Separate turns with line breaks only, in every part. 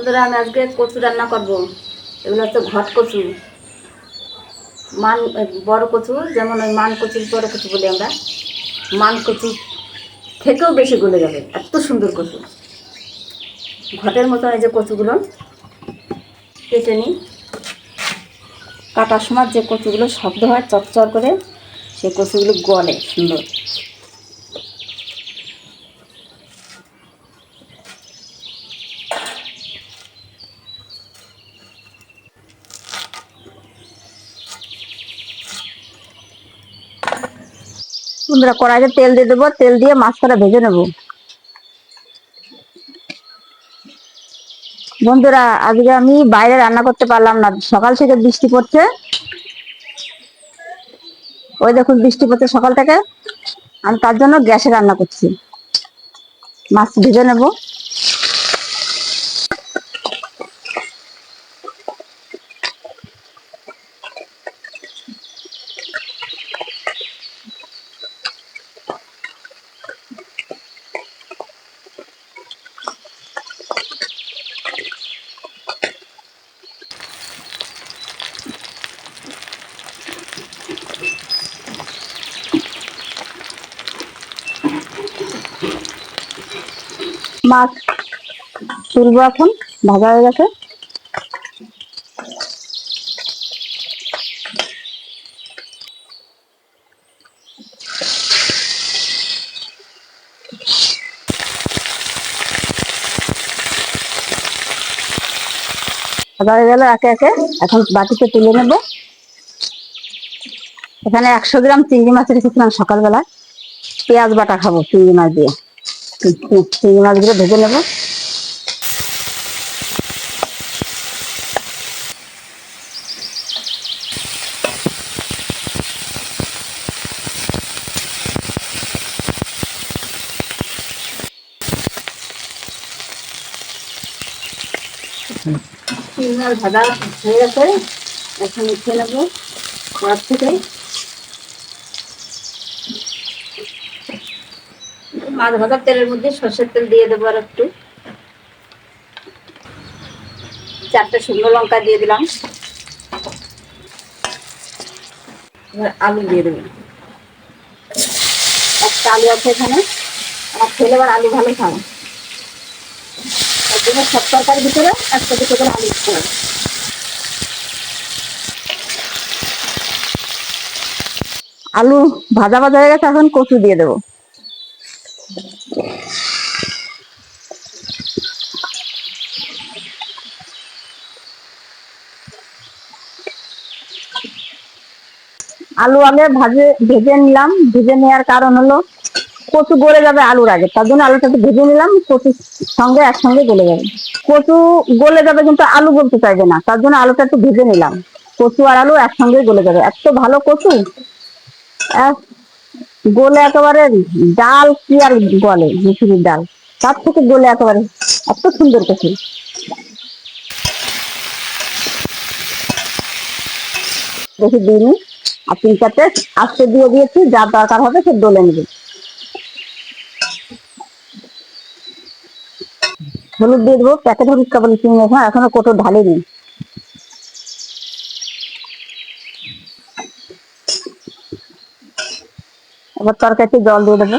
বন্ধুরা, আমি আজকে কচু রান্না করব। এগুলো হচ্ছে ঘট কচু, মান বড় কচু, যেমন ওই মান কচুর বড় কচু বলি আমরা। মান কচু থেকেও বেশি গলে যাবে, এত সুন্দর কচু। ঘটের মতো এই যে কচুগুলো কেটে নিই। কাটার সময় যে কচুগুলো শব্দ হয় চরচর করে, সেই কচুগুলো গলে সুন্দর। বন্ধুরা, কড়াইতে তেল দিয়ে দেবো, তেল দিয়ে মাছটা ভেজে নেব। বন্ধুরা, আজকে আমি বাইরে রান্না করতে পারলাম না, সকাল থেকে বৃষ্টি পড়ছে। ওই দেখুন, বৃষ্টি পড়ছে সকাল থেকে। আমি তার জন্য গ্যাসে রান্না করছি। মাছ ভেজে নেব। মাছ তুলবো এখন, ভাজা হয়ে গেছে। ভাজা হয়ে গেল একে একে, এখন বাটিতে তুলে নেব। এখানে 100 গ্রাম চিংড়ি মাছ রেখেছিলাম সকালবেলা। পেঁয়াজ বাটা খাবো চিংড়ি মাছ দিয়ে। চিংড়ি মাছগুলো ভেজে নেব। চিংড়ি মাছ ভাজা হয়ে গেছে, এখন উঠিয়ে নেবো কড়ার থেকে। মাছ ভাজার তেলের মধ্যে সর্ষের তেল দিয়ে দেবো আর একটু। 4টে শুকনো লঙ্কা দিয়ে দিলাম। এবার আলু দিয়ে দেবো। একটা আলু আছে এখানে, আমার ছেলে আবার আলু ভালো খায়, তার জন্য সব তরকারির ভিতরে একটা দুটো করে আলু দিতে হবে। আলু ভাজা ভাজা হয়ে গেছে, এখন কচু দিয়ে দেবো। আলু আগে ভেজে নিলাম। ভেজে নেওয়ার কারণ হলো কচু গলে যাবে আলুর আগে, তার জন্য আলুটা একটু ভেজে নিলাম, কচুর সঙ্গে একসঙ্গে গলে যাবে। কচু গলে যাবে কিন্তু আলু গলতে চাইবে না, তার জন্য আলুটা একটু ভেজে নিলাম। কচু আর আলু একসঙ্গে গলে যাবে, এত ভালো কচু। গলে একেবারে ডাল কি আর গলে, মুসুরির ডাল তার থেকে গলে একেবারে এত সুন্দর কচু। দেখি দিইনি, আর 3-4টে আস্তে দিয়ে দিয়েছি, যা দরকার হবে সে ডলে নেবে। হলুদ দিয়ে দেবো, প্যাকেট হলুদ কেবল কিনে এখনো কোটো ঢালেনি। এবার তরকারিতে জল দিয়ে দেবো।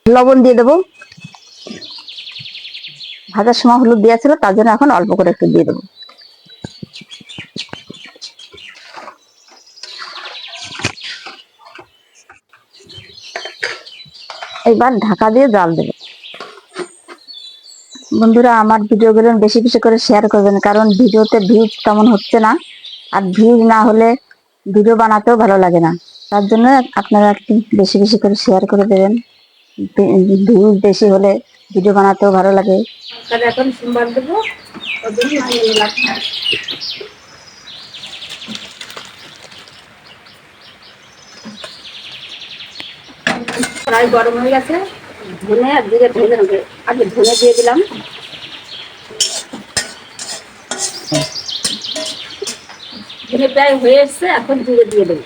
লবণ দিয়ে দেবো। ভাজার সময় হলুদ দেওয়া ছিল, তার জন্য এখন অল্প করে একটু দিয়ে দেবো। এবার ঢাকা দিয়ে জাল দেবো। বন্ধুরা, আমার ভিডিওগুলো বেশি বেশি করে শেয়ার করবেন, কারণ ভিডিওতে ভিউজ তেমন হচ্ছে না, আর ভিউজ না হলে ভিডিও বানাতেও ভালো লাগে না। তার জন্য আপনারা একটু বেশি বেশি করে শেয়ার করে দেবেন। ভিউজ বেশি হলে ভিডিও বানাতেও ভালো লাগে। এখন সোমবার দেবো, কড়াই গরম হয়ে গেছে, ধনে আর জিরে ভেজে নেবে। আগে ধনে দিয়ে দিলাম। ধনে প্রায় হয়ে এসছে, এখন জিরে দিয়ে দেবো।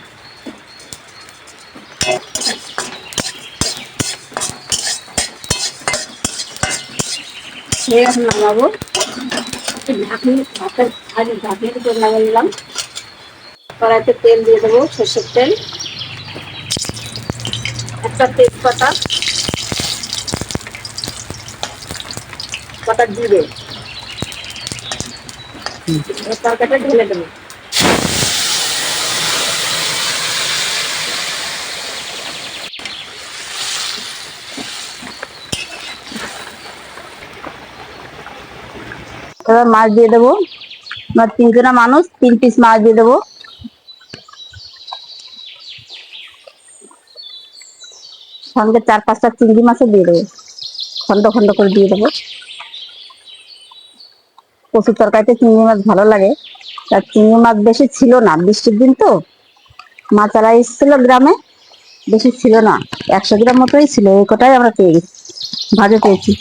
এখন নামাবো। ঢাকনি ভাতের আগে ঢাকনির উপর নামিয়ে নিলাম। কড়াইতে তেল দিয়ে দেবো, সর্ষের তেল, একটা তেজপাতা, কটা জিরে, তরকারিটা ঢেলে দেবো। এবার মাছ দিয়ে দেবো। আমার 3 জনা মানুষ, 3 পিস মাছ দিয়ে দেবো। সঙ্গে 4-5টা চিংড়ি মাছও দিয়ে দেবো, খন্ড খন্ড করে দিয়ে দেবো। কচুর তরকারিতে চিংড়ি মাছ ভালো লাগে। তার চিংড়ি মাছ বেশি ছিল না, বৃষ্টির দিন তো, মাছারা এসেছিল গ্রামে, বেশি ছিল না, 100 গ্রাম মতোই ছিল, এই কটাই আমরা পেয়ে গেছি, ভাজে পেয়েছি।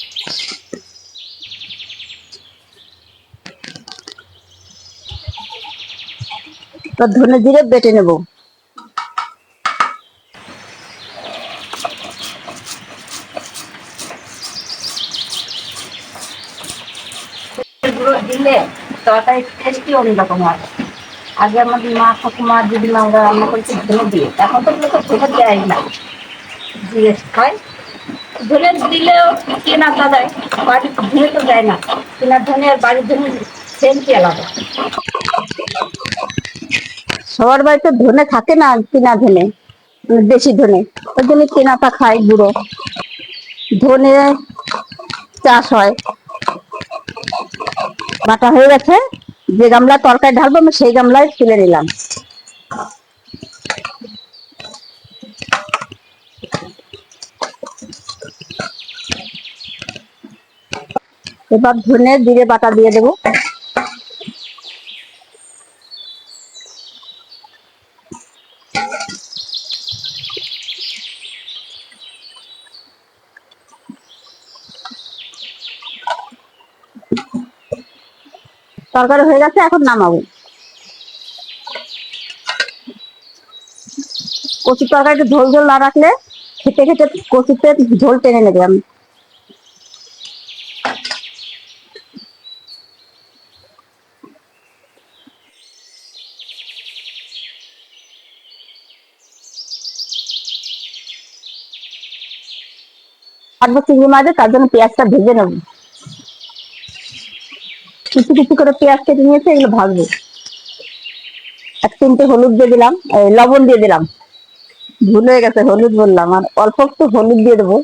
তো ধনে জিরে বেটে নেবো। গুঁড়ো দিলে তরকারি টেস্টই অন্যরকম হয়। আগে আমাদের মা ঠাকুমা দিদিমা আমরা রান্না করছি ধনে দিয়ে, এখন তো লোক ধনে দেয় না, জিরে খায়। ধনে দিলেও কেনা দাদায়, বাড়ির ধনে তো দেয় না। কেনার ধনে আর বাড়ির ধনে সেন্টই আলাদা। সবার বাড়িতে ধনে থাকে না, কেনা ধনে, দেশি ধনে, ওই জন্য কেনাটা খাই গুঁড়ো। ধনে চাষ হয়। বাটা হয়ে গেছে, যে গামলা তরকারি ঢালবো আমি সেই গামলায় তুলে নিলাম। এবার ধনে জিরে বাটা দিয়ে দেবো। তরকারি হয়ে গেছে, এখন নামাবো। কচুর তরকারিতে ঝোল ঝোল না রাখলে খেতে খেতে কচুতে ঝোল টেনে নেবে। আমি কাটবো চিংড়ি মাঝে, তার জন্য পেঁয়াজটা ভেজে নেবো। কিছু কিছু করে পেঁয়াজ কেটে নিয়েছে, এগুলো ভাজবো। 1 চিমটে হলুদ দিয়ে দিলাম, লবণ দিয়ে দিলাম, ভুল হয়ে গেছে, হলুদ বললাম, আর অল্প একটু হলুদ দিয়ে দেবো।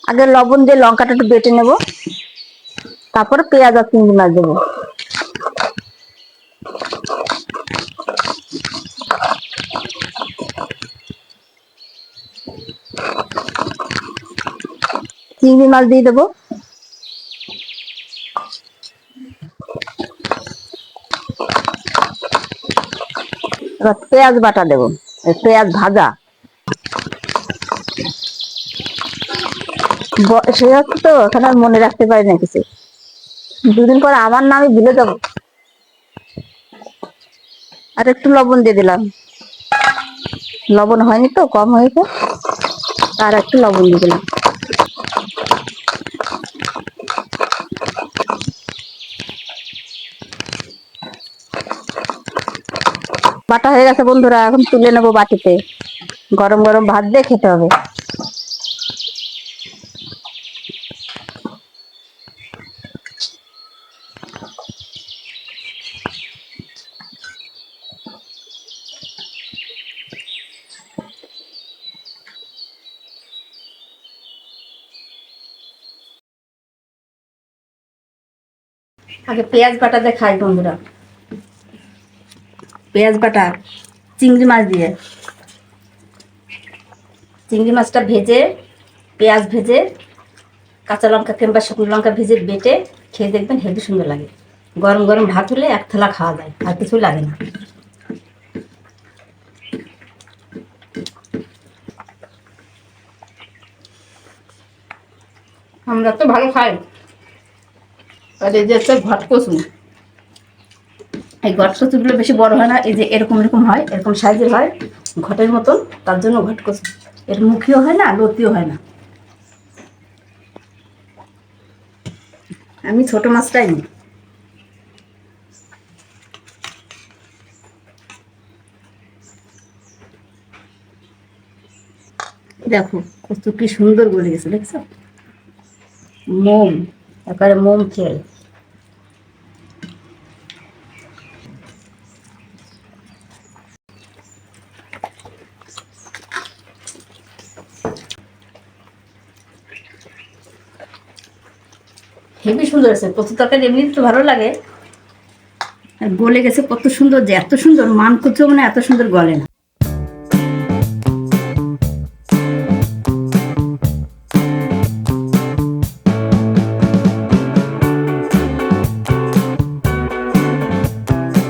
আগে লবণ দিয়ে লঙ্কাটা একটু বেটে নেবো, তারপরে পেঁয়াজ আর চিংড়ি মাছ দেবো। চিংড়ি মাছ দিয়ে দেবো। এবার পেঁয়াজ বাটা দেবো, পেঁয়াজ ভাজা। সে হচ্ছে তো এখন আর মনে রাখতে পারি না কিছু, 2 দিন পর আমার নামই ভুলে যাবো। আর একটু লবণ দিয়ে দিলাম, লবণ হয়নি তো, কম হয়েছে, আর একটু লবণ দিয়ে দিলাম। বাটা হয়ে গেছে বন্ধুরা, এখন তুলে নেবো বাটিতে। গরম গরম ভাত দিয়ে খেতে হবে। আগে পেঁয়াজ বাটা দিয়ে খাই বন্ধুরা, পেঁয়াজ বাটা চিংড়ি মাছ দিয়ে। চিংড়ি মাছটা ভেজে, পেঁয়াজ ভেজে, কাঁচা লঙ্কা কিংবা শুকনো লঙ্কা ভেজে বেটে খেয়ে দেখবেন, হেবি সুন্দর লাগে। গরম গরম ভাত হলে 1 থালা খাওয়া যায়, আর কিছু লাগে না। আমরা তো ভালো খাই। আর এই যে হচ্ছে ঘট কচু, এই ঘট কচুগুলো বেশি বড় হয় না, এই যে এরকম এরকম হয়, এরকম সাইজের হয় ঘটের মতন, তার জন্য ঘট কচু। এর মুখিও হয় না, লতিও হয় না। আমি ছোট মাছটাই নিই। দেখো কচু কি সুন্দর গলে গেছে, দেখছো? মোম, একেবারে মোম খেয়ে। হেবি সুন্দর আছে কচু তরকারি, এমনি তো ভালো লাগে, আর গলে গেছে কত সুন্দর, যে এত সুন্দর মান কচু মানে এত সুন্দর গলে না।